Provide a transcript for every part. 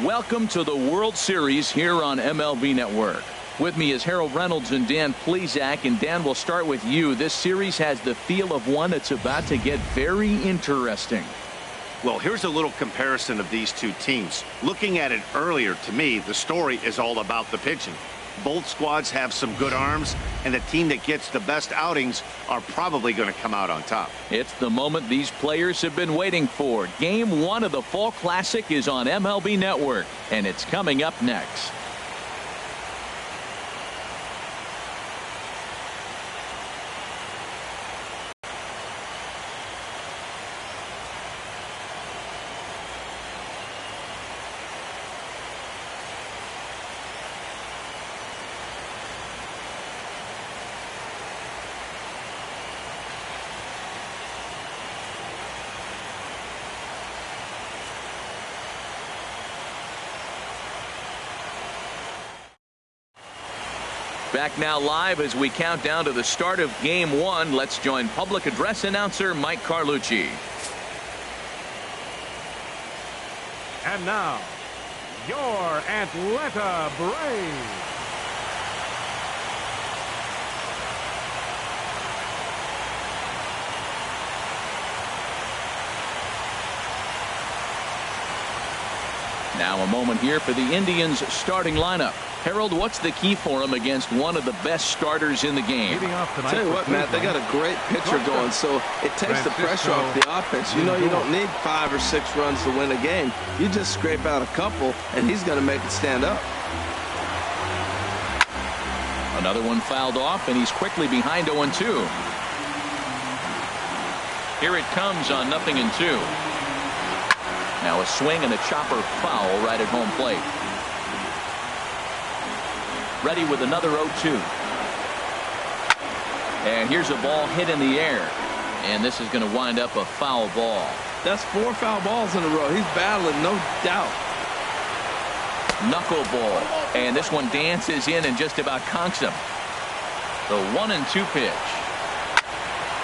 Welcome to the World Series here on MLB Network. With me is Harold Reynolds and Dan Plesac. And Dan, we'll start with you. This series has the feel of one that's about to get very interesting. Well, here's a little comparison of these two teams. Looking at it earlier, to me, the story is all about the pitching. Both squads have some good arms, and the team that gets the best outings are probably going to come out on top. It's the moment these players have been waiting for. Game 1 of the Fall Classic is on MLB Network, and it's coming up next. Back now live as we count down to the start of Game 1. Let's join public address announcer Mike Carlucci. And now, your Atlanta Braves. Now a moment here for the Indians starting lineup. Harold, what's the key for them against one of the best starters in the game? Tell you what, Matt, they got a great pitcher going, so it takes the pressure off the offense. You know, you don't need 5 or 6 runs to win a game. You just scrape out a couple, and he's going to make it stand up. Another one fouled off, and he's quickly behind 0-2. Here it comes on 0-2. Now a swing and a chopper foul right at home plate. Ready with another 0-2. And here's a ball hit in the air. And this is going to wind up a foul ball. That's 4 foul balls in a row. He's battling, no doubt. Knuckleball. And this one dances in and just about conks him. The 1-2 pitch.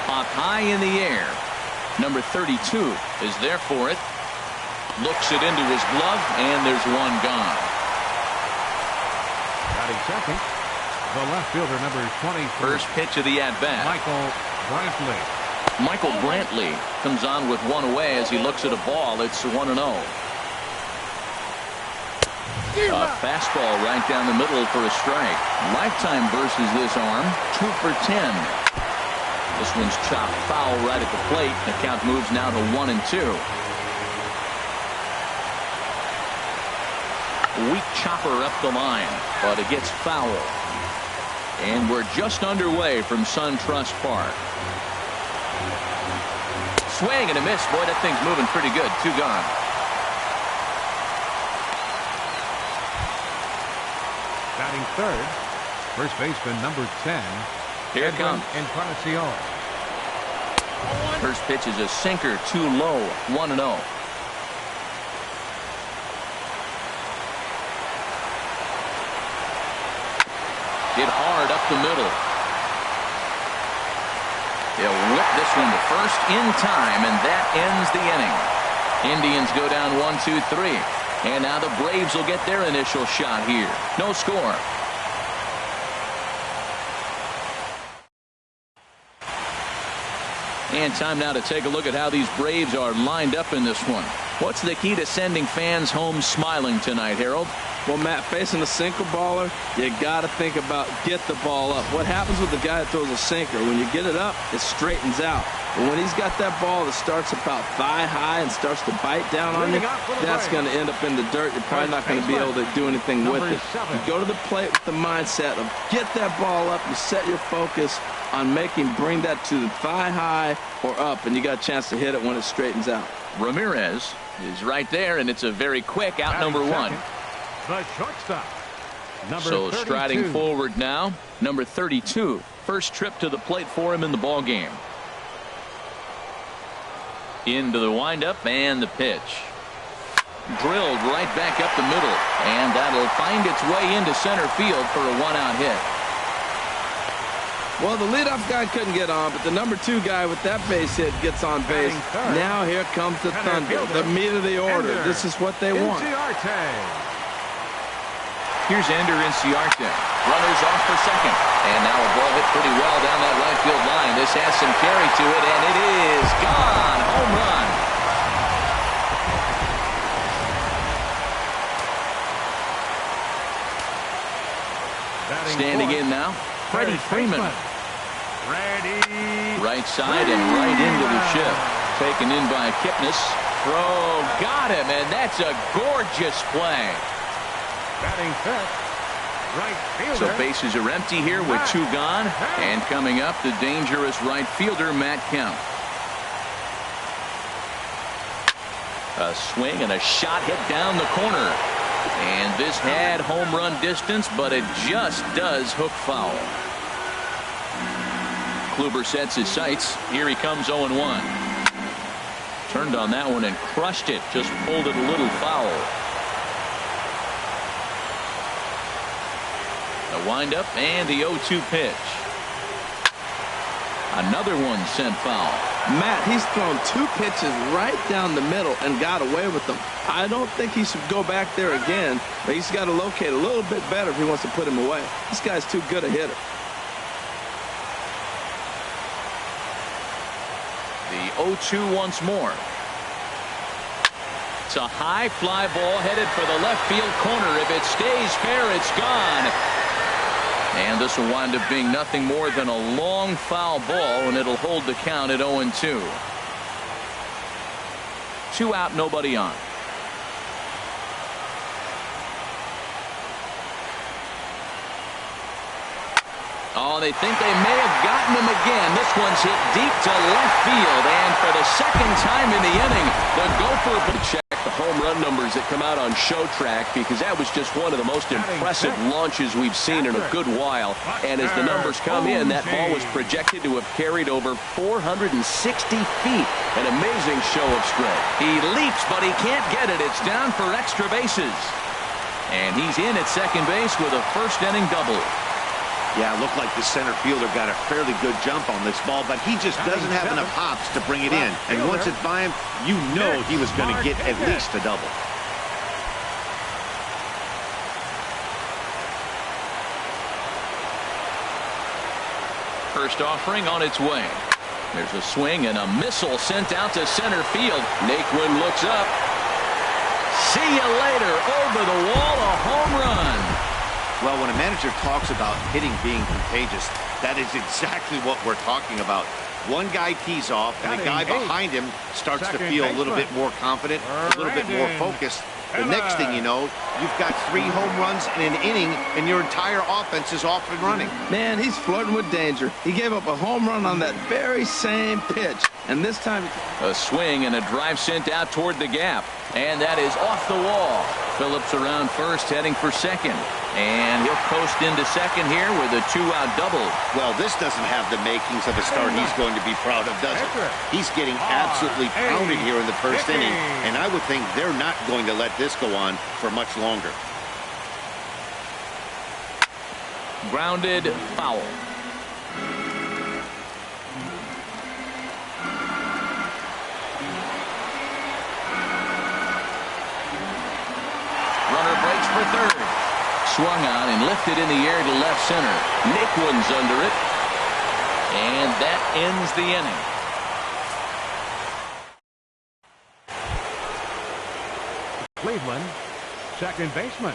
Popped high in the air. Number 32 is there for it. Looks it into his glove, and there's one gone. Batting second, the left fielder, number 20. First pitch of the at-bat. Michael Brantley comes on with one away as he looks at a ball. It's 1-0. A fastball right down the middle for a strike. Lifetime versus this arm, 2 for 10. This one's chopped foul right at the plate. The count moves now to 1-2. Weak chopper up the line, but it gets foul. And we're just underway from SunTrust Park. Swing and a miss. Boy, that thing's moving pretty good. 2 gone. Batting third, first baseman, number 10. Here it comes. Encarnacion. First pitch is a sinker, too low. 1-0. Hit hard up the middle. He'll whip this one to first in time, and that ends the inning. Indians go down 1-2-3. And now the Braves will get their initial shot here. No score. And time now to take a look at how these Braves are lined up in this one. What's the key to sending fans home smiling tonight, Harold? Well, Matt, facing a sinker baller, you got to think about get the ball up. What happens with the guy that throws a sinker? When you get it up, it straightens out. But when he's got that ball that starts about thigh high and starts to bite down on you, that's going to end up in the dirt. You're probably not going to be able to do anything with it. You go to the plate with the mindset of get that ball up. You set your focus on bring that to the thigh high or up, and you got a chance to hit it when it straightens out. Ramirez is right there, and it's a very quick out number 1. The shortstop, number so 32. Striding forward now, number 32. First trip to the plate for him in the ball game. Into the windup and the pitch. Drilled right back up the middle, and that'll find its way into center field for a 1-out hit. Well, the leadoff guy couldn't get on, but the number 2 guy with that base hit gets on base. Now here comes the Thunder, the meat of the order. This is what they want. Here's Ender Inciarte. Runners off for second. And now a ball hit pretty well down that right field line. This has some carry to it, and it is gone. Home run. Standing in now, Freddie Freeman. Right side and right into the shift. Taken in by Kipnis. Throw, got him, and that's a gorgeous play. Batting fifth, right fielder. So bases are empty here with 2 gone. And coming up, the dangerous right fielder, Matt Kemp. A swing and a shot hit down the corner. And this had home run distance, but it just does hook foul. Kluber sets his sights. Here he comes 0-1. Turned on that one and crushed it. Just pulled it a little foul. The windup and the 0-2 pitch. Another one sent foul. Matt, he's thrown 2 pitches right down the middle and got away with them. I don't think he should go back there again, but he's got to locate a little bit better if he wants to put him away. This guy's too good a hitter. The 0-2 once more. It's a high fly ball headed for the left field corner. If it stays fair, it's gone. And this will wind up being nothing more than a long foul ball, and it'll hold the count at 0-2. 2 out, nobody on. Oh, they think they may have gotten him again. This one's hit deep to left field, and for the second time in the inning, the Gopher will check the home run numbers that come out on Show Track, because that was just one of the most impressive launches we've seen in a good while. And as the numbers come in, that ball was projected to have carried over 460 feet. An amazing show of strength. He leaps, but he can't get it. It's down for extra bases. And he's in at second base with a first inning double. Yeah, it looked like the center fielder got a fairly good jump on this ball, but he just doesn't have enough hops to bring it in. And once it's by him, you know he was going to get at least a double. First offering on its way. There's a swing and a missile sent out to center field. Naquin looks up. See you later. Over the wall, a home run. Well, when a manager talks about hitting being contagious, that is exactly what we're talking about. One guy tees off, and the guy behind him starts to feel a little bit more confident, a little bit more focused. The next thing you know, you've got 3 home runs in an inning, and your entire offense is off and running. Man, he's flirting with danger. He gave up a home run on that very same pitch, and this time a swing and a drive sent out toward the gap, and that is off the wall. Phillips around first, heading for second, and he'll coast into second here with a 2-out double. Well, this doesn't have the makings of a start he's going to be proud of, does it? He's getting absolutely pounded here in the first inning, and I would think they're not going to let this go on for much longer. Grounded, foul. Runner breaks for third. Swung on and lifted in the air to left center. Naquin's under it. And that ends the inning. Cleveland, second baseman.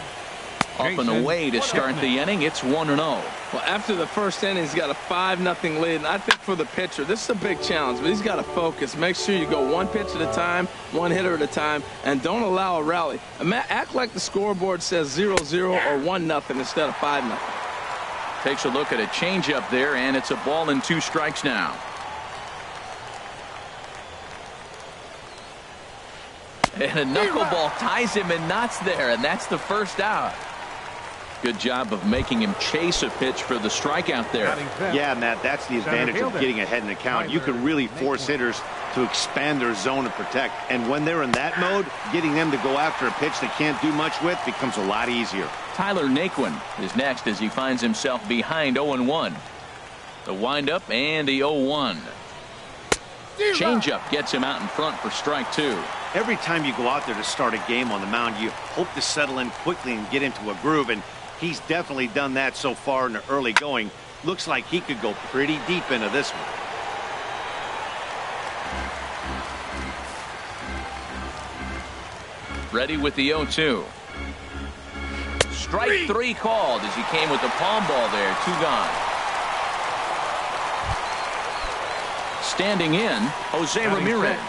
Up and away to start the inning. It's 1-0. Well, after the first inning, he's got a 5-0 lead. And I think for the pitcher, this is a big challenge, but he's got to focus. Make sure you go 1 pitch at a time, 1 hitter at a time, and don't allow a rally. Act like the scoreboard says 0-0 or 1-0 instead of 5-0. Takes a look at a changeup there, and it's a ball and 2 strikes now. And a knuckleball ties him in knots there, and that's the first out. Good job of making him chase a pitch for the strikeout there. Yeah, Matt, that's the advantage of getting ahead in the count. You can really force hitters to expand their zone and protect. And when they're in that mode, getting them to go after a pitch they can't do much with becomes a lot easier. Tyler Naquin is next as he finds himself behind 0-1. The windup and the 0-1. Changeup gets him out in front for strike two. Every time you go out there to start a game on the mound, you hope to settle in quickly and get into a groove, and he's definitely done that so far in the early going. Looks like he could go pretty deep into this one. Ready with the 0-2. Strike three called as he came with the palm ball there. 2 gone. Standing in, Jose Ramirez.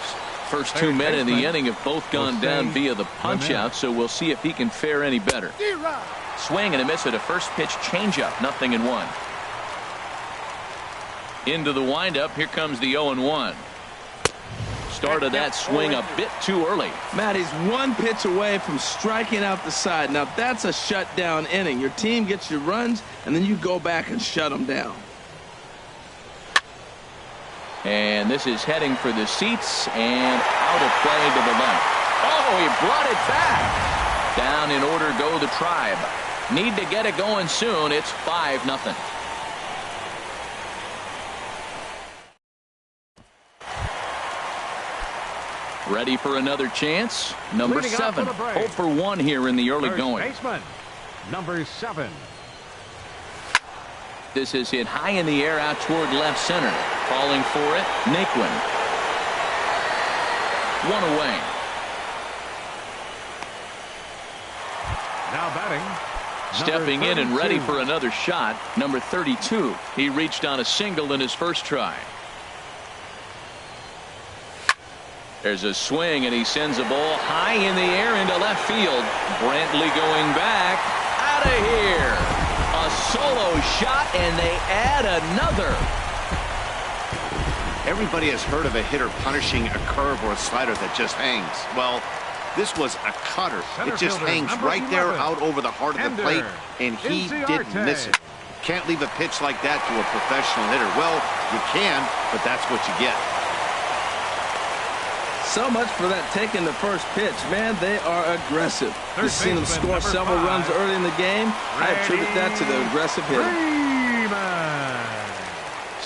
First 2 men in the inning have both gone down via the punch out, so we'll see if he can fare any better. Swing and a miss at a first pitch changeup. 0-1. Into the windup. Here comes the 0-1. Started that swing a bit too early. Matt, he's 1 pitch away from striking out the side. Now that's a shutdown inning. Your team gets your runs, and then you go back and shut them down. And this is heading for the seats and out of play to the left. Oh, he brought it back. Down in order go the Tribe. Need to get it going soon. It's 5-0. Ready for another chance. Number 7. 0 for 1 here in the early going. Baseman, number 7. This is hit high in the air out toward left center. Calling for it, Naquin. 1 away. Now batting. Stepping in and ready for another shot. Number 32. He reached on a single in his first try. There's a swing and he sends a ball high in the air into left field. Brantley going back. Out of here. A solo shot and they add another. Everybody has heard of a hitter punishing a curve or a slider that just hangs. Well, this was a cutter. It just hangs right there out over the heart of the plate, and he didn't miss it. Can't leave a pitch like that to a professional hitter. Well, you can, but that's what you get. So much for that taking the first pitch. Man, they are aggressive. You've seen them score several runs early in the game. I attribute that to the aggressive hitting.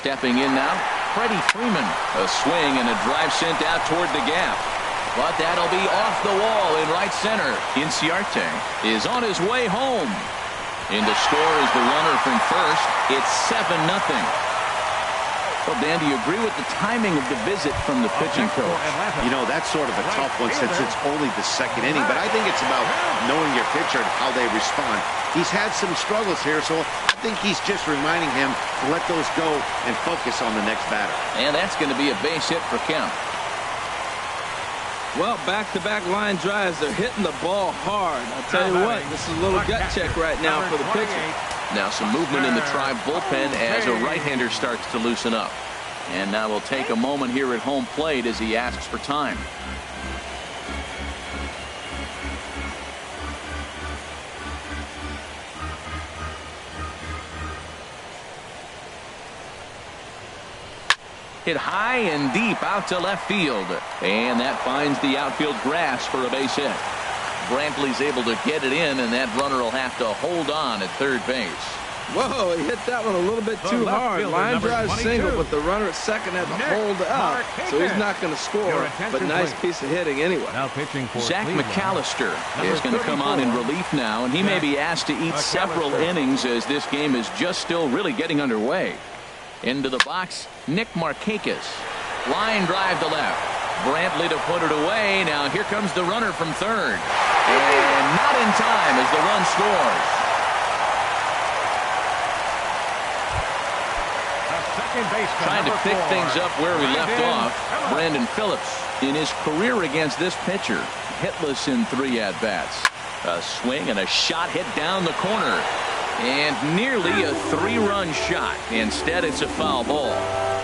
Stepping in now, Freddie Freeman. A swing and a drive sent out toward the gap. But that'll be off the wall in right center. Inciarte is on his way home. In to score is the runner from first. It's 7-0. Well, Dan, do you agree with the timing of the visit from the pitching coach? You know, that's sort of a tough one since it's only the second inning, but I think it's about knowing your pitcher and how they respond. He's had some struggles here, so I think he's just reminding him to let those go and focus on the next batter. And that's going to be a base hit for count. Well, back-to-back line drives. They're hitting the ball hard. I'll tell you what, this is a little gut check right now for the pitcher. Now some movement in the Tribe bullpen as a right-hander starts to loosen up. And now we'll take a moment here at home plate as he asks for time. Hit high and deep out to left field. And that finds the outfield grass for a base hit. Brantley's able to get it in, and that runner will have to hold on at third base. Whoa, he hit that one a little bit too hard. Line drive single, but the runner at second had to hold up, so he's not going to score, but nice piece of hitting anyway. Now pitching for Zach McAllister is going to come on in relief now, and he may be asked to eat several innings as this game is just still really getting underway. Into the box, Nick Markakis. Line drive to left. Brantley to put it away. Now here comes the runner from third. And not in time as the run scores. Trying to pick things up where we left off. Brandon Phillips in his career against this pitcher. Hitless in 3 at-bats. A swing and a shot hit down the corner. And nearly a 3-run shot. Instead, it's a foul ball.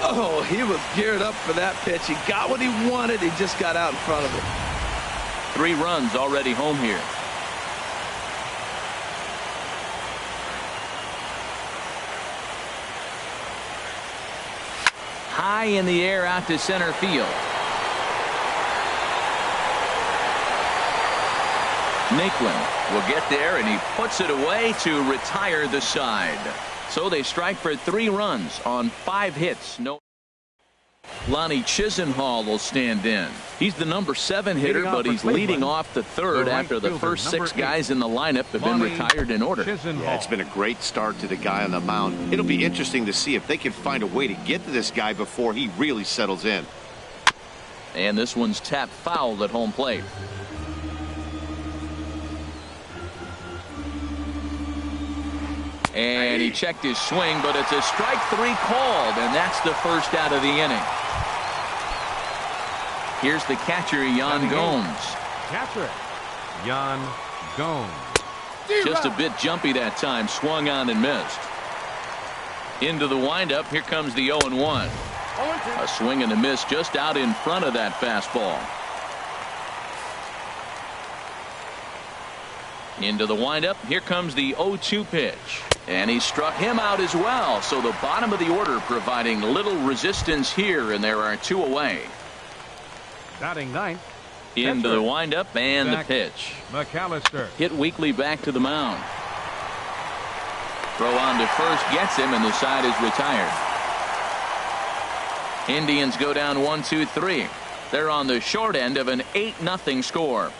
Oh, he was geared up for that pitch. He got what he wanted. He just got out in front of it. 3 runs already home here. High in the air out to center field. Naquin will get there, and he puts it away to retire the side. So they strike for 3 runs on 5 hits. No. Lonnie Chisenhall will stand in. He's the number 7 hitter, but he's leading off the third after the first 6 guys in the lineup have been retired in order. Yeah, it's been a great start to the guy on the mound. It'll be interesting to see if they can find a way to get to this guy before he really settles in. And this one's tapped foul at home plate. And he checked his swing, but it's a strike 3 called, and that's the first out of the inning. Here's the catcher, Yan Gomes. Catcher, Yan Gomes. Just a bit jumpy that time, swung on and missed. Into the windup, here comes the 0-1. A swing and a miss just out in front of that fastball. Into the windup, here comes the 0-2 pitch. And he struck him out as well. So the bottom of the order providing little resistance here, and there are 2 away. Batting ninth. Into the windup and Zach the pitch. McAllister. Hit weakly back to the mound. Throw on to first gets him, and the side is retired. Indians go down 1-2-3. They're on the short end of an 8-0 score.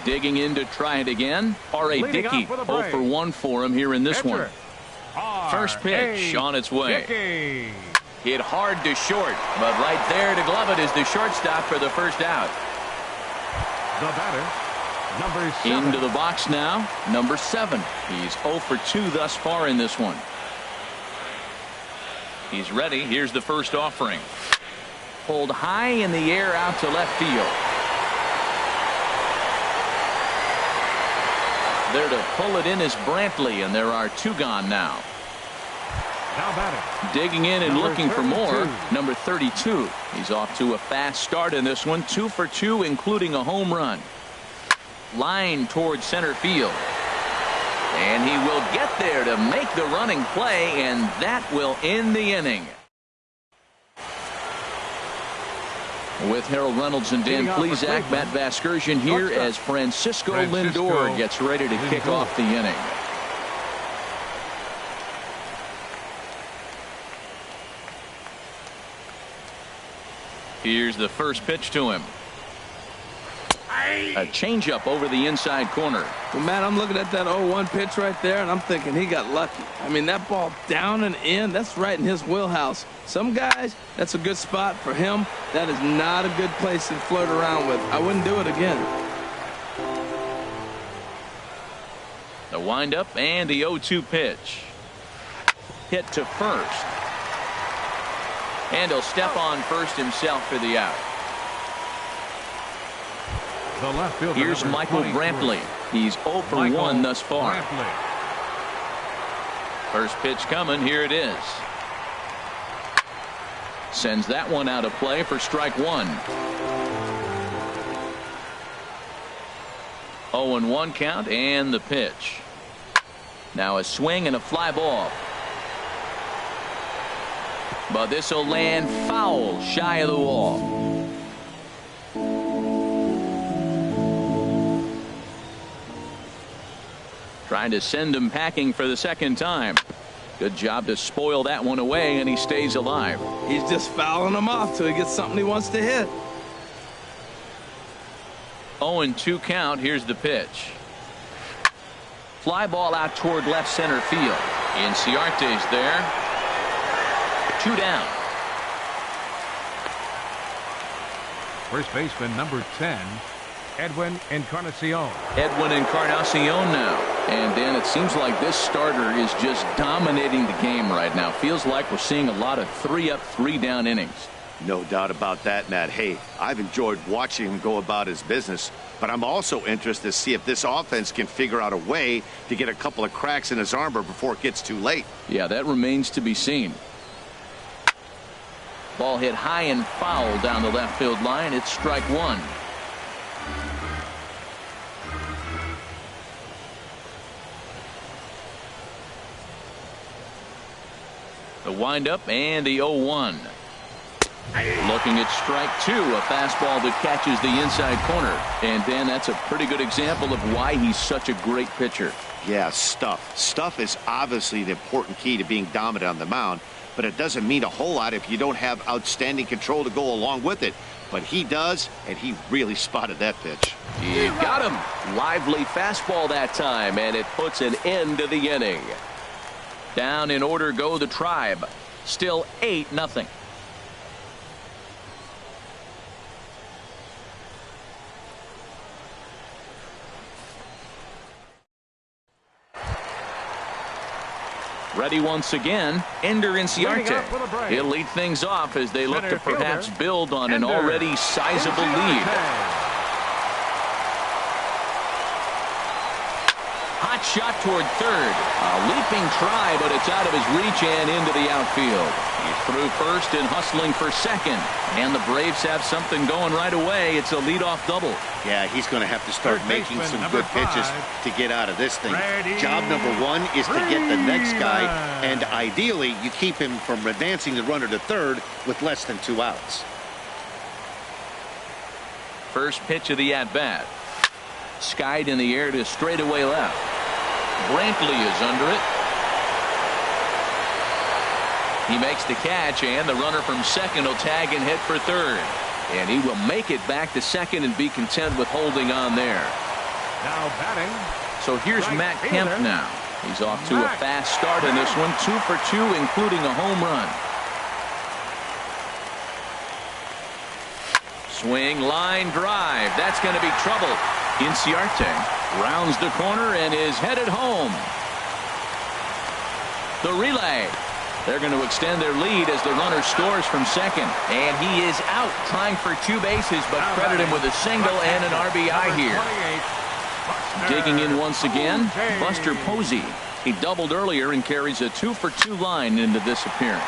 Digging in to try it again. R.A. Dickey 0-for-1 for him here in this one. First pitch on its way. Dickey. Hit hard to short, but right there to glove it is the shortstop for the first out. The batter, number 7. Into the box now, number 7. He's 0-for-2 thus far in this one. He's ready. Here's the first offering. Pulled high in the air out to left field. There to pull it in is Brantley, and there are 2 gone now. Now batting. Digging in and Number looking for 32. more. Number 32. He's off to a fast start in this one. 2-for-2, including a home run. Line towards center field. And he will get there to make the running play, and that will end the inning. With Harold Reynolds and Dan Plesac, Matt Vasgersian here as Francisco Lindor gets ready to kick off the inning. Here's the first pitch to him. A changeup over the inside corner. Well, man, I'm looking at that 0-1 pitch right there, and I'm thinking he got lucky. I mean, that ball down and in, that's right in his wheelhouse. Some guys, that's a good spot. For him, that is not a good place to float around with. I wouldn't do it again. The windup and the 0-2 pitch. Hit to first. And he'll step on first himself for the out. The left fielder, here's Michael Brantley. He's 0-for-1 thus far. Brantley. First pitch coming. Here it is. Sends that one out of play for strike 1. 0-1 count and the pitch. Now a swing and a fly ball. But this will land foul shy of the wall. Trying to send him packing for the second time. Good job to spoil that one away, and he stays alive. He's just fouling him off till he gets something he wants to hit. 0-2 count. Here's the pitch. Fly ball out toward left center field. Inciarte's there. 2 down. First baseman, number 10, Edwin Encarnacion. Edwin Encarnacion now. And Dan, it seems like this starter is just dominating the game right now. Feels like we're seeing a lot of 3-up, 3-down innings. No doubt about that, Matt. Hey, I've enjoyed watching him go about his business, but I'm also interested to see if this offense can figure out a way to get a couple of cracks in his armor before it gets too late. Yeah, that remains to be seen. Ball hit high and foul down the left field line. It's strike 1. The windup and the 0-1. Looking at strike two, a fastball that catches the inside corner. And Dan, that's a pretty good example of why he's such a great pitcher. Yeah, stuff. Stuff is obviously the important key to being dominant on the mound, but it doesn't mean a whole lot if you don't have outstanding control to go along with it. But he does, and he really spotted that pitch. You got him. Lively fastball that time, and it puts an end to the inning. Down in order go the Tribe. Still 8-0. Ready once again, Ender Inciarte. He'll lead things off as they look to perhaps build on an already sizable lead. Hot shot toward third. A leaping try, but it's out of his reach and into the outfield. He's through first and hustling for second. And the Braves have something going right away. It's a leadoff double. Yeah, he's going to have to start making some good pitches to get out of this thing. Job number one is to get the next guy, and ideally you keep him from advancing the runner to third with less than 2 outs. First pitch of the at-bat. Skied in the air to straightaway left. Brantley is under it. He makes the catch, and the runner from second will tag and hit for third. And he will make it back to second and be content with holding on there. Now batting. So here's Matt Kemp now. He's off to a fast start in this one. 2 for 2, including a home run. Swing, line, drive. That's going to be trouble. Inciarte rounds the corner and is headed home. The relay. They're going to extend their lead as the runner scores from second. And he is out, trying for 2 bases, but credit him with a single and an RBI here. Digging in once again, Buster Posey. He doubled earlier and carries a 2 for 2 line into this appearance.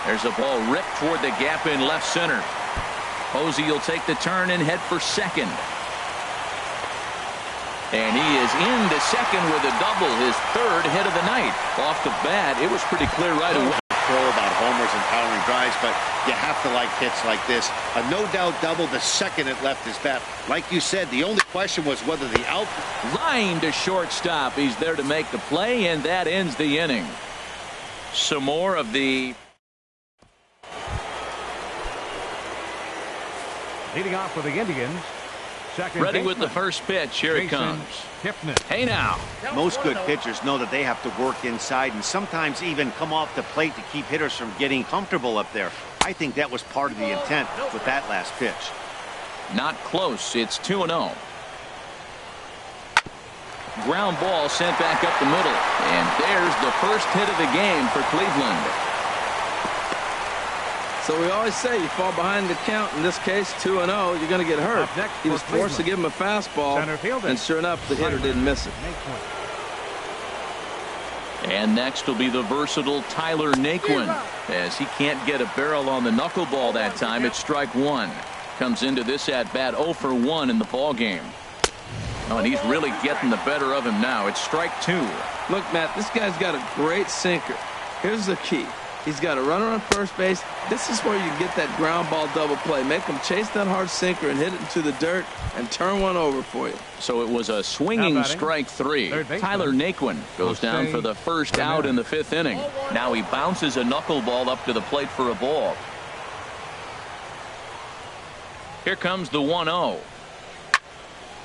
There's a ball ripped toward the gap in left center. Posey will take the turn and head for second. And he is into second with a double, his 3rd hit of the night. Off the bat, it was pretty clear right away. Throw about homers and powering drives, but you have to like hits like this. A no-doubt double the second it left his bat. Like you said, the only question was whether the out... Line to shortstop. He's there to make the play, and that ends the inning. Some more of the... Leading off for the Indians. Ready with the first pitch. Here it comes. Hey now. Most good pitchers know that they have to work inside and sometimes even come off the plate to keep hitters from getting comfortable up there. I think that was part of the intent with that last pitch. Not close. It's 2-0. Ground ball sent back up the middle. And there's the first hit of the game for Cleveland. So we always say you fall behind the count. In this case, 2-0, you're going to get hurt. He was forced to give him a fastball, and sure enough, the hitter didn't miss it. And next will be the versatile Tyler Naquin, as he can't get a barrel on the knuckleball that time. It's strike 1. Comes into this at-bat 0 for 1 in the ball game. Oh, and he's really getting the better of him now. It's strike 2. Look, Matt, this guy's got a great sinker. Here's the key. He's got a runner on first base. This is where you get that ground ball double play. Make him chase that hard sinker and hit it into the dirt and turn one over for you. So it was a swinging strike 3. Tyler Naquin goes down for the first out in the 5th inning. Now he bounces a knuckleball up to the plate for a ball. Here comes the 1-0.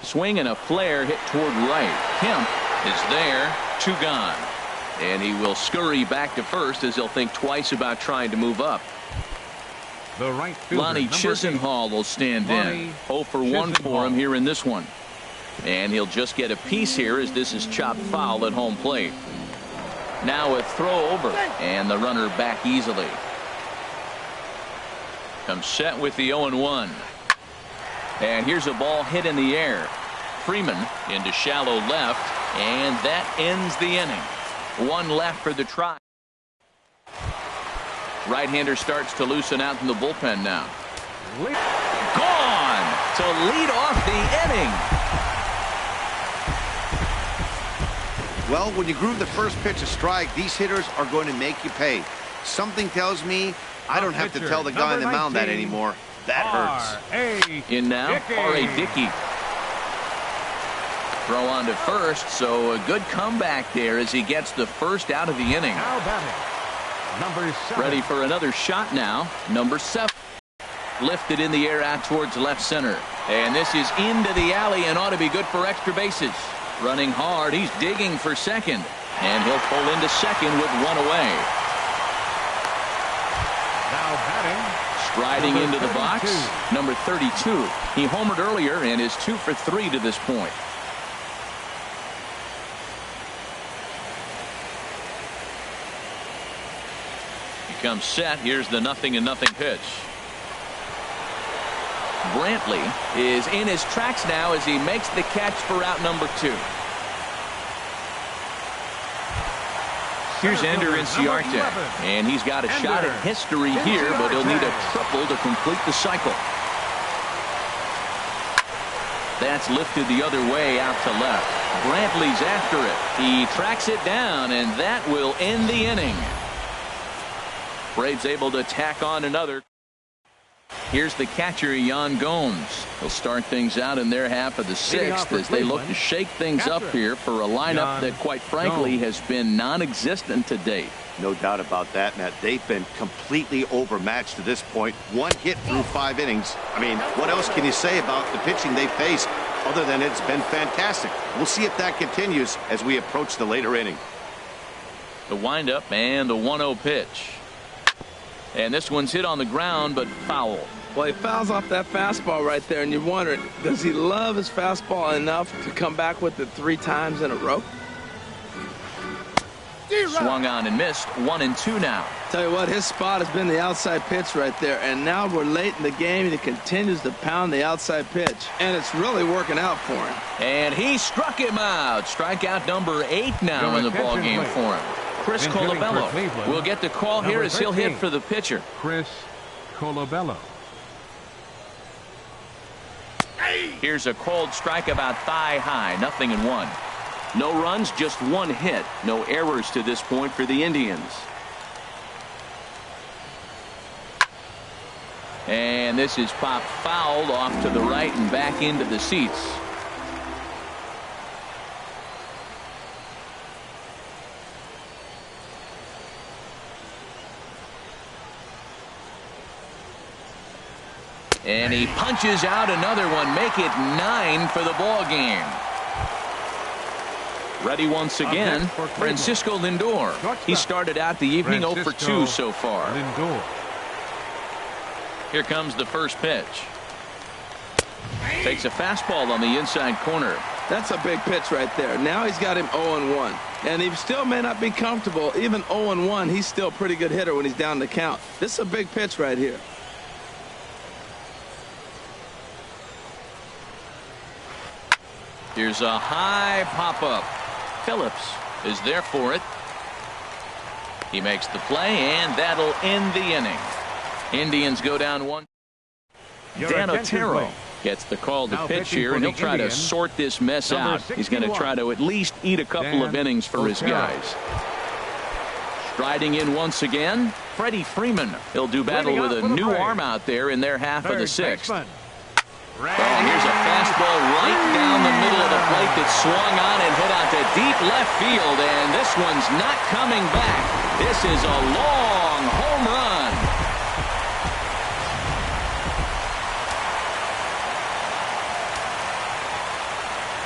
Swing and a flare hit toward right. Kemp is there. 2 gone. And he will scurry back to first as he'll think twice about trying to move up. The right fielder, Lonnie Chisenhall will stand in. 0 for 1 for him here in this one. And he'll just get a piece here as this is chopped foul at home plate. Now a throw over, and the runner back easily. Comes set with the 0-1. And here's a ball hit in the air. Freeman into shallow left, and that ends the inning. 1 left for the Tribe. Right-hander starts to loosen out in the bullpen now. Gone to lead off the inning. Well, when you groove the first pitch of strike, these hitters are going to make you pay. Something tells me I don't have to tell the guy on the mound that anymore. That hurts. In now, R.A. Dickey. Throw on to first, so a good comeback there as he gets the first out of the inning. Now batting, number 7. Ready for another shot now. Number 7. Lifted in the air out towards left center. And this is into the alley and ought to be good for extra bases. Running hard, he's digging for second. And he'll pull into second with one away. Now batting, striding number into the box, 32. number 32. He homered earlier and is 2 for 3 to this point. He comes set. Here's the 0-0 pitch. Brantley is in his tracks now as he makes the catch for out number 2. Here's Ender Inciarte, and he's got a shot at history here, but he'll need a triple to complete the cycle. That's lifted the other way out to left. Brantley's after it. He tracks it down, and that will end the inning. Braves able to tack on another. Here's the catcher, Yan Gomes. He'll start things out in their half of the 6th as they look to shake things up here for a lineup that, quite frankly, has been non-existent to date. No doubt about that, Matt. They've been completely overmatched to this point. 1 hit through 5 innings. I mean, what else can you say about the pitching they face other than it's been fantastic? We'll see if that continues as we approach the later inning. The windup and the 1-0 pitch. And this one's hit on the ground, but foul. Well, he fouls off that fastball right there, and you're wondering, does he love his fastball enough to come back with it 3 times in a row? Swung on and missed. 1-2 now. Tell you what, his spot has been the outside pitch right there, and now we're late in the game, and he continues to pound the outside pitch, and it's really working out for him. And he struck him out. Strikeout number 8 now in the ball game for him. Chris Colabello will get the call here as he'll hit for the pitcher. Chris Colabello. Here's a cold strike about thigh high. 0-1. No runs, just 1 hit. No errors to this point for the Indians. And this is popped fouled off to the right and back into the seats. And he punches out another one. Make it 9 for the ball game. Ready once again, Francisco Lindor. He started out the evening 0 for 2 so far. Lindor. Here comes the first pitch. Takes a fastball on the inside corner. That's a big pitch right there. Now he's got him 0-1. And he still may not be comfortable. Even 0-1, he's still a pretty good hitter when he's down the count. This is a big pitch right here. Here's a high pop-up. Phillips is there for it. He makes the play, and that'll end the inning. Indians go down 1. Dan Otero gets the call to pitch here, and he'll try to sort this mess out. He's going to try to at least eat a couple of innings for his guys. Striding in once again, Freddie Freeman. He'll do battle with a new arm out there in their half of the 6th. Oh, here's a fastball right down the middle of the plate that swung on and hit out to deep left field, and this one's not coming back. This is a long home run.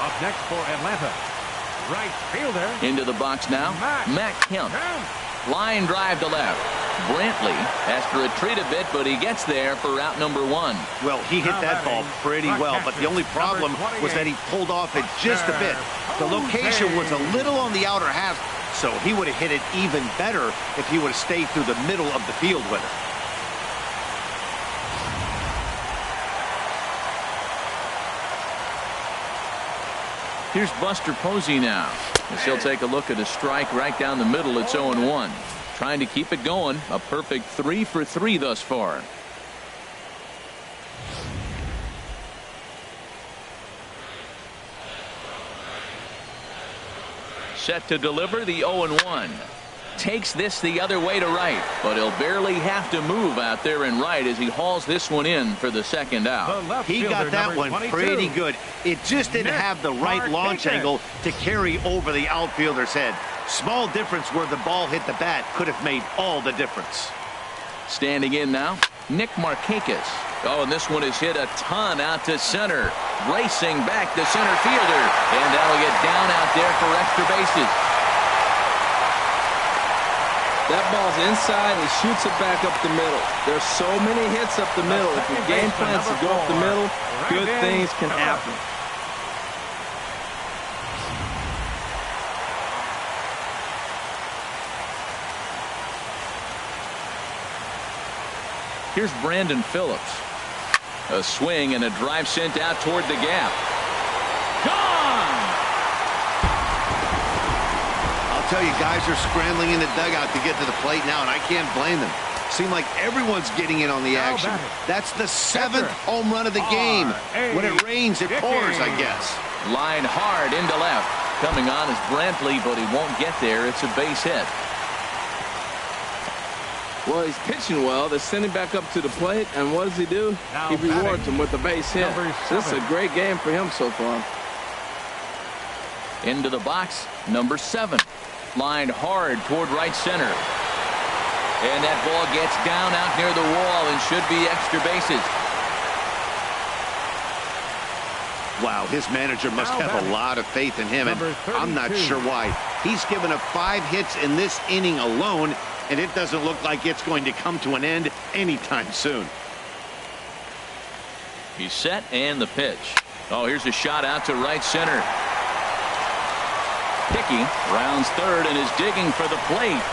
Up next for Atlanta, right fielder. Into the box now, Matt Kemp. Line drive to left. Brantley has to retreat a bit, but he gets there for out number 1. Well, he hit that ball pretty well, but the only problem was that he pulled off it just a bit. The location was a little on the outer half, so he would have hit it even better if he would have stayed through the middle of the field with it. Here's Buster Posey now, as he'll take a look at a strike right down the middle. It's 0-1. Trying to keep it going. A perfect 3 for 3 thus far. Set to deliver the 0-1. takes this the other way to right, but he'll barely have to move out there in right as he hauls this one in for the second out. He got that one pretty good. It just didn't have the right launch angle to carry over the outfielder's head. Small difference where the ball hit the bat could have made all the difference. Standing in now, Nick Markakis. Oh, and this one is hit a ton out to center. Racing back the center fielder. And that'll get down out there for extra bases. That ball's inside, and he shoots it back up the middle. There's so many hits up the middle. If your game plan is to go up the middle, good things can happen. Here's Brandon Phillips. A swing and a drive sent out toward the gap. Gone! I'll tell you, guys are scrambling in the dugout to get to the plate now, and I can't blame them. Seem like everyone's getting in on the action. That's the 7th home run of the game. When it rains, it pours, I guess. Line hard into left. Coming on is Brantley, but he won't get there. It's a base hit. Well, he's pitching well. They send him back up to the plate, and what does he do? He rewards him with a base hit. So this is a great game for him so far. Into the box, number 7. Lined hard toward right center. And that ball gets down out near the wall and should be extra bases. Wow, his manager must have a lot of faith in him, and I'm not sure why. He's given up 5 hits in this inning alone, and it doesn't look like it's going to come to an end anytime soon. He's set, and the pitch. Oh, here's a shot out to right center. Hickey rounds third and is digging for the plate.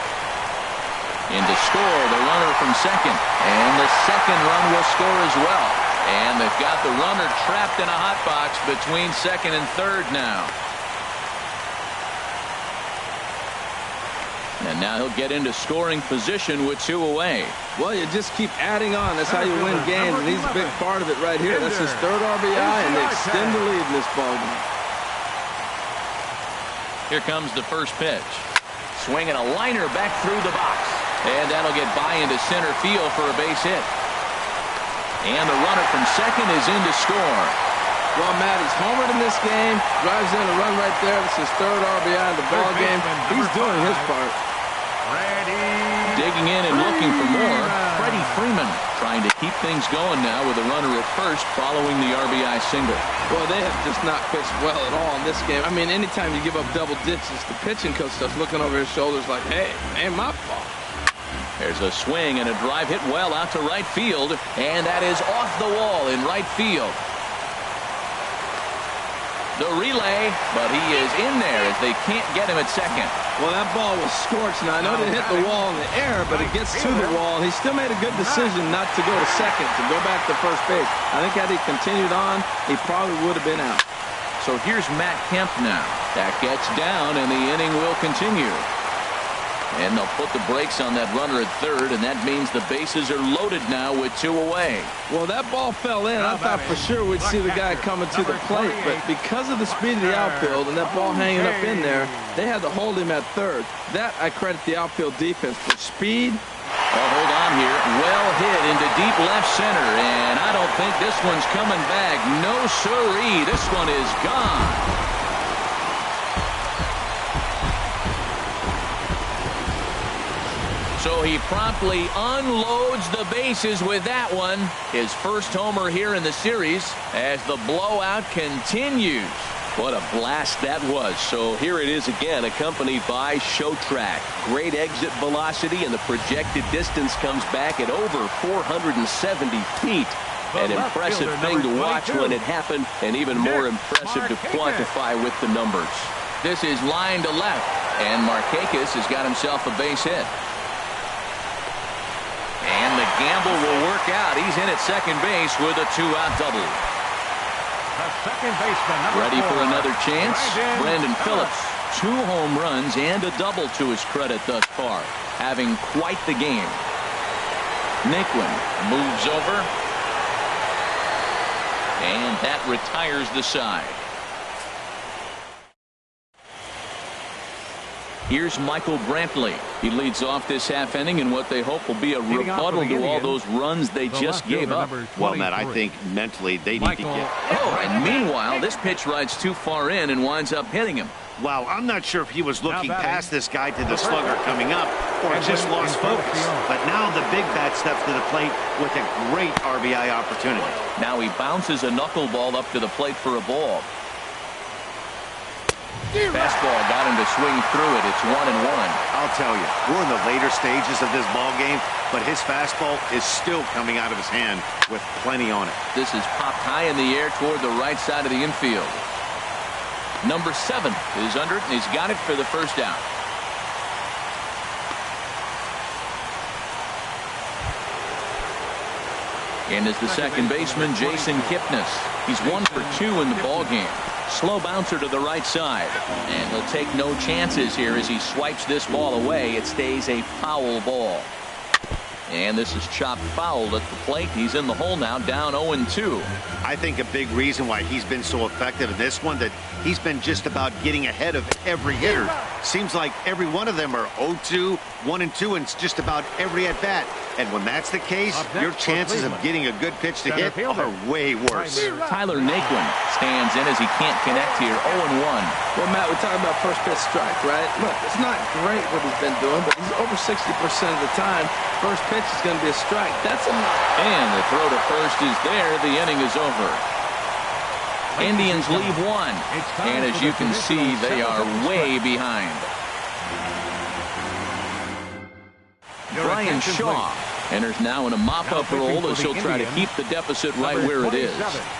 In to score, the runner from second. And the second run will score as well. And they've got the runner trapped in a hot box between second and third now. And now he'll get into scoring position with 2 away. Well, you just keep adding on. That's how you win games, and he's a big part of it right here. That's his 3rd RBI, and they extend the lead in this ballgame. Here comes the first pitch. Swinging a liner back through the box. And that'll get by into center field for a base hit. And the runner from second is in to score. Well, Matt, he's homered in this game. Drives in a run right there. It's his 3rd RBI in the ballgame. He's doing his part. Digging in and looking for more. Freddie Freeman trying to keep things going now with a runner at first following the RBI single. Well, they have just not pitched well at all in this game. I mean, anytime you give up double digits, the pitching coach starts looking over his shoulders like, hey, ain't my fault. There's a swing and a drive hit well out to right field, and that is off the wall in right field. The relay, but he is in there as they can't get him at second. Well, that ball was scorched. Now, I know it hit the wall in the air, but it gets to the wall. He still made a good decision not to go to second, to go back to first base. I think had he continued on, he probably would have been out. So here's Matt Kemp now. That gets down, and the inning will continue. And they'll put the brakes on that runner at third, and that means the bases are loaded now with 2 away. Well, that ball fell in. I thought for sure we'd see the guy coming to the plate, but because of the speed of the outfield and that ball hanging up in there, they had to hold him at third. That I credit the outfield defense for speed. Oh, hold on here. Well hit into deep left center, and I don't think this one's coming back. No siree. This one is gone. So he promptly unloads the bases with that one. His first homer here in the series as the blowout continues. What a blast that was. So here it is again, accompanied by Show Track. Great exit velocity, and the projected distance comes back at over 470 feet. An impressive thing to watch when it happened, and even more impressive to quantify with the numbers. This is line to left, and Markakis has got himself a base hit. And the gamble will work out. He's in at second base with a 2-out double. Ready for another chance? Brandon Phillips. 2 home runs and a double to his credit thus far. Having quite the game. Naquin moves over. And that retires the side. Here's Michael Brantley. He leads off this half inning in what they hope will be a rebuttal to all those runs they just gave up. Well, Matt, I think mentally they need to get... Oh, and meanwhile, this pitch rides too far in and winds up hitting him. Wow, I'm not sure if he was looking past this guy to the slugger coming up or just lost focus. But now the big bat steps to the plate with a great RBI opportunity. Now he bounces a knuckleball up to the plate for a ball. Fastball got him to swing through it. It's 1-1. I'll tell you, we're in the later stages of this ball game, but his fastball is still coming out of his hand with plenty on it. This is popped high in the air toward the right side of the infield. Number 7 is under it, and he's got it for the first down. And is the second baseman, Jason Kipnis. He's 1 for 2 in the ball game. Slow bouncer to the right side. And he'll take no chances here as he swipes this ball away. It stays a foul ball. And this is chopped foul at the plate. He's in the hole now, down 0-2. I think a big reason why he's been so effective in this one, that he's been just about getting ahead of every hitter. Seems like every one of them are 0-2, 1-2, and it's just about every at-bat. And when that's the case, your chances of getting a good pitch to hit are way worse. Tyler Naquin stands in as he can't connect here, 0-1. Well, Matt, we're talking about first pitch strike, right? Look, it's not great what he's been doing, but he's over 60% of the time. First pitch is going to be a strike. That's enough. And the throw to first is there. The inning is over. Indians leave 1. And as you can see, they are way behind. Brian Shaw enters now in a mop-up role as he'll try to keep the deficit right where it is.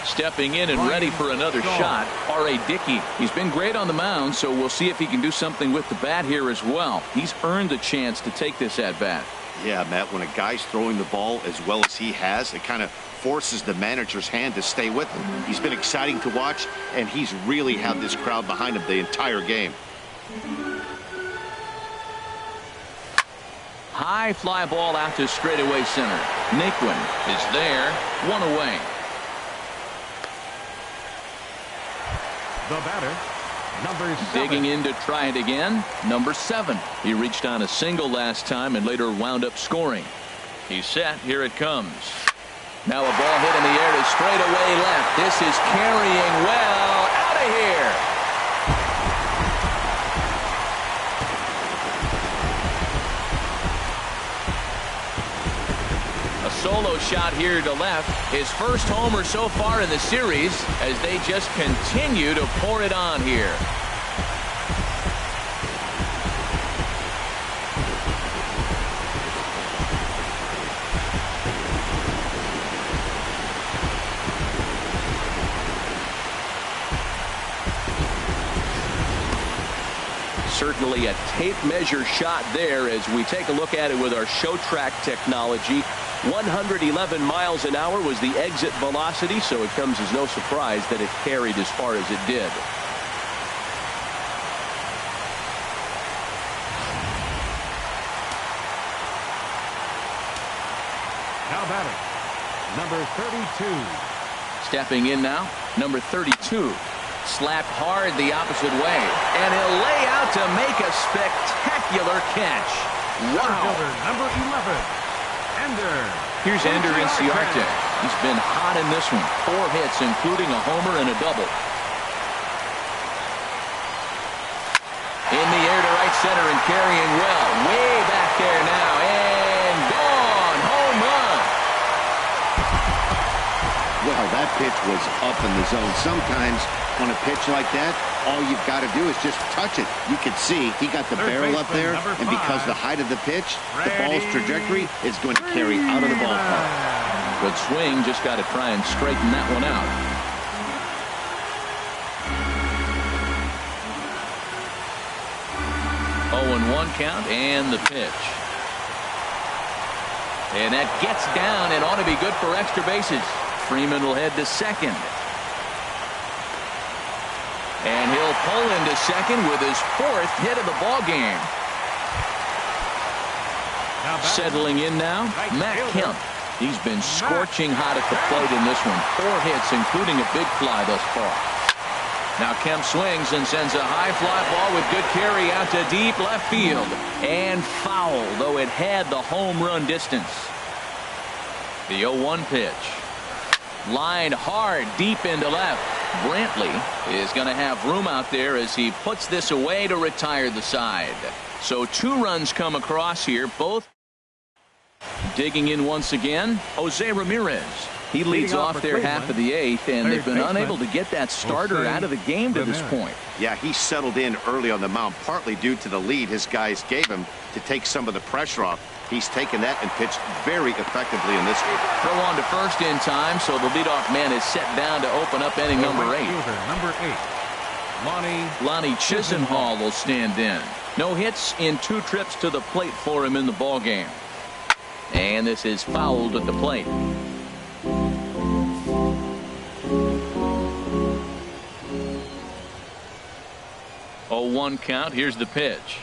Stepping in and ready for another shot, R.A. Dickey. He's been great on the mound, so we'll see if he can do something with the bat here as well. He's earned a chance to take this at-bat. Yeah, Matt, when a guy's throwing the ball as well as he has, it kind of forces the manager's hand to stay with him. He's been exciting to watch, and he's really had this crowd behind him the entire game. High fly ball out to straightaway center. Naquin is there, 1 away. The batter, number 7. Digging in to try it again, number 7. He reached on a single last time and later wound up scoring. He's set. Here it comes. Now a ball hit in the air to straightaway left. This is carrying well. Out of here. Solo shot here to left. His first homer so far in the series as they just continue to pour it on here. Certainly a tape measure shot there as we take a look at it with our show track technology. 111 miles an hour was the exit velocity, so it comes as no surprise that it carried as far as it did. Now batting, number 32. Stepping in now, number 32. Slapped hard the opposite way, and he'll lay out to make a spectacular catch. Wow. Number 11. Here's Ender Inciarte. He's been hot in this one. 4 hits, including a homer and a double. In the air to right center and carrying well. Way back there now. And gone. Home run. Well, that pitch was up in the zone. Sometimes on a pitch like that, all you've got to do is just touch it. You can see he got the barrel up there, and because the height of the pitch, the ball's trajectory is going to carry out of the ballpark. Good swing, just got to try and straighten that one out. Oh, and 1 count, and the pitch. And that gets down and ought to be good for extra bases. Freeman will head to second. And he'll pull into second with his 4th hit of the ball game. Settling in now, Matt Kemp. He's been scorching hot at the plate in this one. 4 hits, including a big fly thus far. Now Kemp swings and sends a high fly ball with good carry out to deep left field. And foul, though it had the home run distance. The 0-1 pitch. Lined hard deep into left. Brantley is going to have room out there as he puts this away to retire the side. So 2 runs come across here, both digging in once again. Jose Ramirez. He leads off there half of the 8th, and they've been unable to get that starter out of the game to this point. Yeah, he settled in early on the mound, partly due to the lead his guys gave him to take some of the pressure off. He's taken that and pitched very effectively in this one. Throw on to first in time, so the leadoff man is set down to open up inning number 8. Number 8, Lonnie Chisenhall will stand in. No hits in 2 trips to the plate for him in the ballgame. And this is fouled at the plate. 0-1 count. Here's the pitch.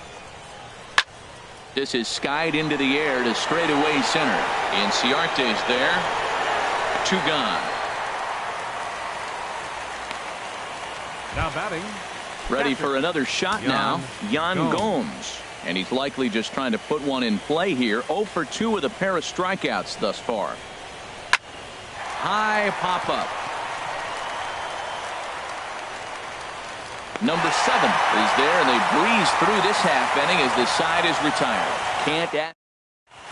This is skied into the air to straightaway center. Inciarte's there. 2 gone. now batting. Ready for another shot now. Yan Gomes. And he's likely just trying to put one in play here. 0 for 2 with a pair of strikeouts thus far. High pop up. Number 7 is there, and they breeze through this half inning as the side is retired. Can't add.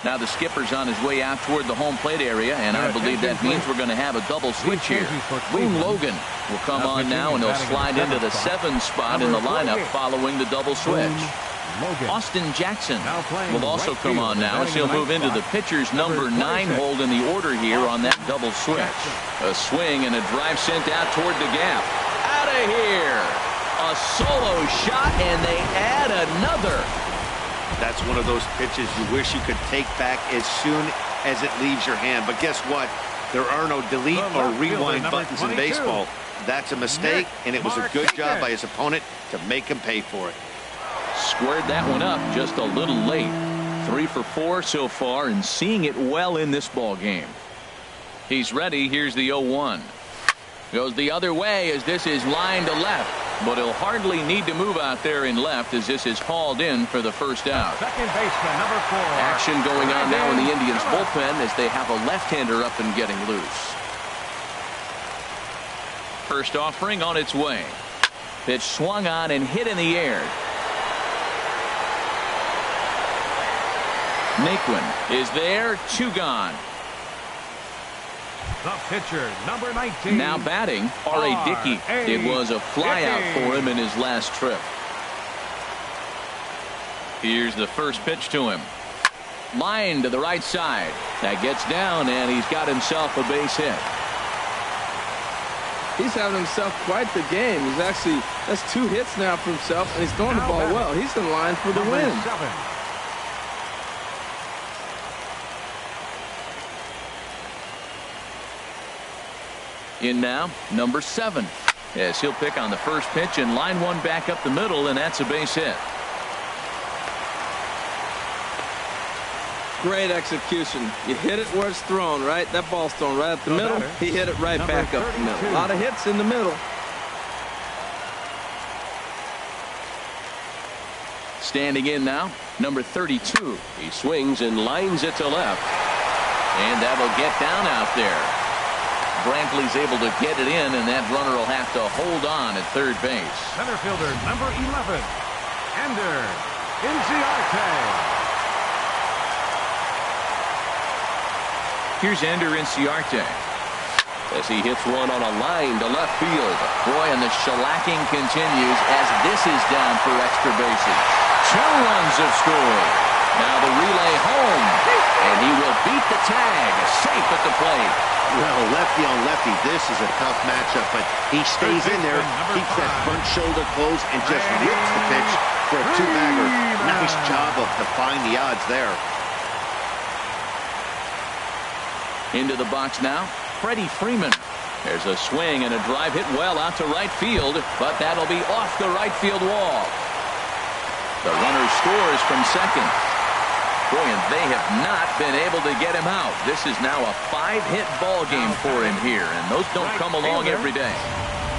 Now the skipper's on his way out toward the home plate area, and I believe that means we're going to have a double switch here. Boone Logan will come on now, and he'll slide into the 7 spot in the lineup following the double switch. Austin Jackson will also come on now as he'll move into the pitcher's number 9 hold in the order here on that double switch. A swing and a drive sent out toward the gap. Out of here. A solo shot, and they add another. That's one of those pitches you wish you could take back as soon as it leaves your hand. But guess what? There are no delete or rewind buttons in baseball. That's a mistake, and it was a good job by his opponent to make him pay for it. Squared that one up just a little late. 3 for 4 so far, and seeing it well in this ball game. He's ready. Here's the 0-1. Goes the other way as this is lined to left, but he'll hardly need to move out there in left as this is hauled in for the first out. Second baseman, number 4. Action going on now in the Indians bullpen as they have a left-hander up and getting loose. First offering on its way. Pitch swung on and hit in the air. Naquin is there. 2 gone. The pitcher, number 19. Now batting, R.A. Dickey. It was a flyout for him in his last trip. Here's the first pitch to him. Line to the right side. That gets down, and he's got himself a base hit. He's having himself quite the game. That's 2 hits now for himself, and he's throwing the ball well. He's in line for the win. 7. In now, number 7. Yes, he'll pick on the first pitch and line one back up the middle, and that's a base hit. Great execution. You hit it where it's thrown, right? That ball's thrown right up the middle. He hit it right back up the middle. A lot of hits in the middle. Standing in now, number 32. He swings and lines it to left. And that'll get down out there. Brantley's able to get it in, and that runner will have to hold on at third base. Center fielder, number 11, Ender Inciarte. Here's Ender Inciarte as he hits one on a line to left field. Boy, and the shellacking continues as this is down for extra bases. 2 runs have scored. Now the relay home, and he will beat the tag, safe at the plate. Well, lefty on lefty, this is a tough matchup, but he stays in there, keeps that front shoulder closed, and just rips the pitch for a 2-bagger. Nice job of defying the odds there. Into the box now, Freddie Freeman. There's a swing and a drive hit well out to right field, but that'll be off the right field wall. The runner scores from second. Boy, and they have not been able to get him out. This is now a 5-hit ball game for him here, and those don't come along every day.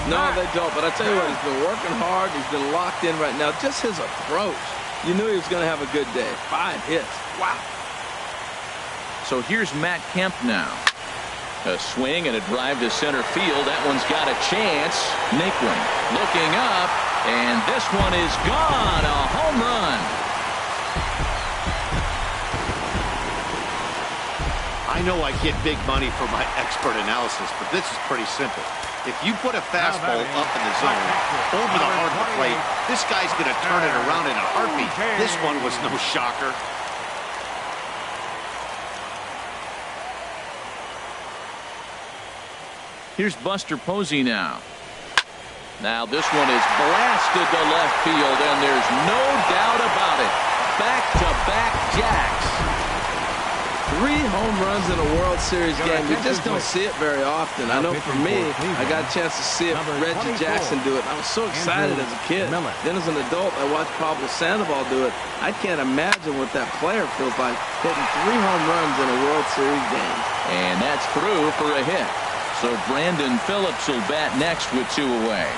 No, they don't. But I tell you what, he's been working hard. He's been locked in right now. Just his approach. You knew he was going to have a good day. 5 hits. Wow. So here's Matt Kemp now. A swing and a drive to center field. That one's got a chance. Naquin looking up, and this one is gone. A home run. I know I get big money for my expert analysis, but this is pretty simple. If you put a fastball up in the zone, over the heart of the plate, this guy's going to turn it around in a heartbeat. This one was no shocker. Here's Buster Posey now. Now this one is blasted to left field, and there's no doubt about it. Back-to-back jacks. 3 home runs in a World Series game. You just don't see it very often. I know for me, I got a chance to see it, Reggie Jackson do it. I was so excited as a kid. Then as an adult, I watched Pablo Sandoval do it. I can't imagine what that player feels like hitting 3 home runs in a World Series game. And that's through for a hit. So Brandon Phillips will bat next with 2 away.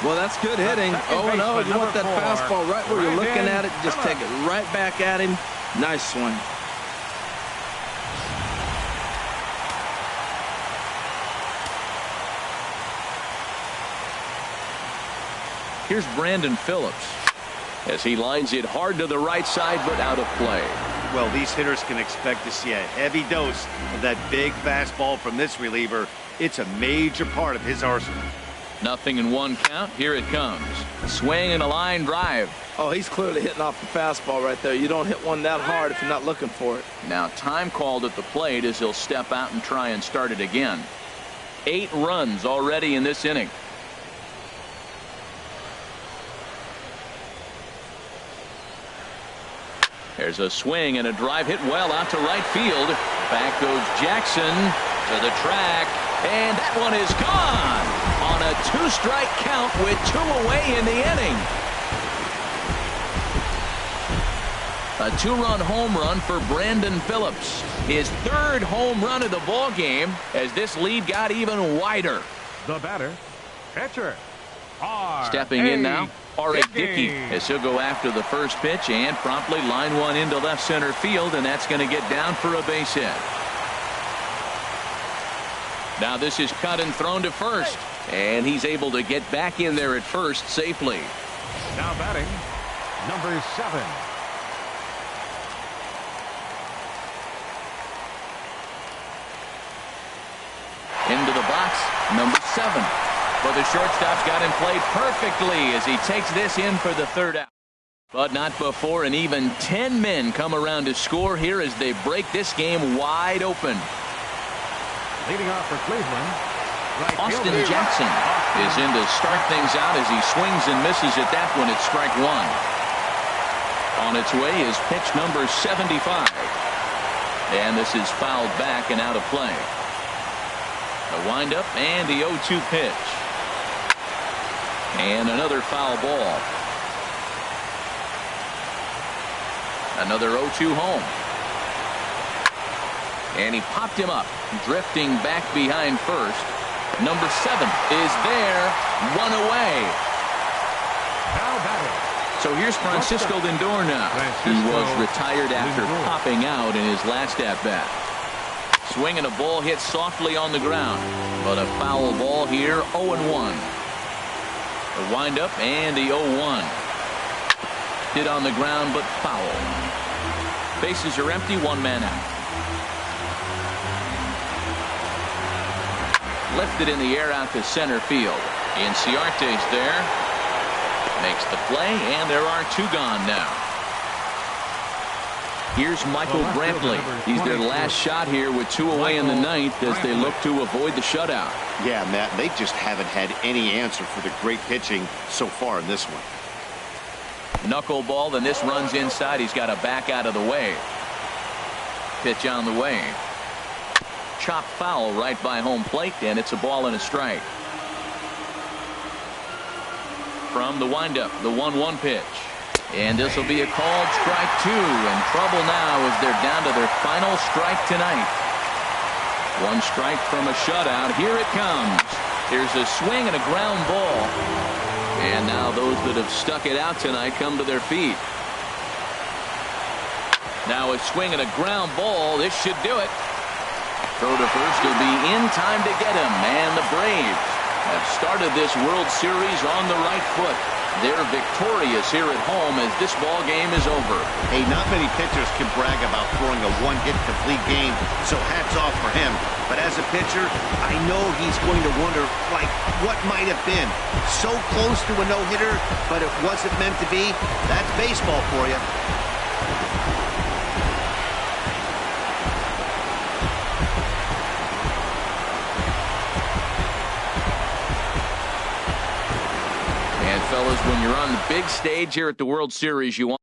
Well, that's good hitting. 0-0. You want that fastball right where you're looking at it. Just take it right back at him. Nice swing. Here's Brandon Phillips as he lines it hard to the right side, but out of play. Well, these hitters can expect to see a heavy dose of that big fastball from this reliever. It's a major part of his arsenal. 0-1 count. Here it comes. A swing and a line drive. Oh, he's clearly hitting off the fastball right there. You don't hit one that hard if you're not looking for it. Now time called at the plate as he'll step out and try and start it again. 8 runs already in this inning. There's a swing and a drive hit well out to right field. Back goes Jackson to the track, and that one is gone on a 2-strike count with 2 away in the inning. A 2-run home run for Brandon Phillips. His 3rd home run of the ball game as this lead got even wider. The batter, pitcher. Stepping in now, R.A. Dickey, as he'll go after the first pitch and promptly line one into left center field, and that's going to get down for a base hit. Now this is cut and thrown to first, and he's able to get back in there at first safely. Now batting, number 7. Into the box, number 7. But the shortstop's got him played perfectly as he takes this in for the 3rd out. But not before an even 10 men come around to score here as they break this game wide open. Leading off for Cleveland, right Austin fielder Jackson is in to start things out as he swings and misses at that one at strike 1. On its way is pitch number 75. And this is fouled back and out of play. The windup and the 0-2 pitch. And another foul ball. Another 0-2 home. And he popped him up, drifting back behind first. Number 7 is there, 1 away. now batting. So here's Francisco Lindor now. He was retired after popping out in his last at-bat. Swinging a ball hit softly on the ground, but a foul ball here, 0-1. The windup and the 0-1. Hit on the ground, but foul. Bases are empty, 1 man out. Lifted in the air out to center field. Inciarte's there. Makes the play, and there are 2 gone now. Here's Michael Brantley. He's their last shot here with 2 away in the 9th as they look to avoid the shutout. Yeah, Matt, they just haven't had any answer for the great pitching so far in this one. Knuckleball, and this runs inside. He's got to back out of the way. Pitch on the way. Chop foul right by home plate, and it's a ball and a strike. From the windup, the 1-1 pitch. And this will be a called strike 2, and trouble now as they're down to their final strike tonight. 1 strike from a shutout. Here it comes. Here's a swing and a ground ball. And now those that have stuck it out tonight come to their feet. Now a swing and a ground ball. This should do it. Throw to first will be in time to get him. And the Braves have started this World Series on the right foot. They're victorious here at home as this ball game is over. Hey, not many pitchers can brag about throwing a one-hit complete game, so hats off for him. But as a pitcher, I know he's going to wonder, like, what might have been. So close to a no-hitter, but it wasn't meant to be. That's baseball for you. And fellas, when you're on the big stage here at the World Series, you want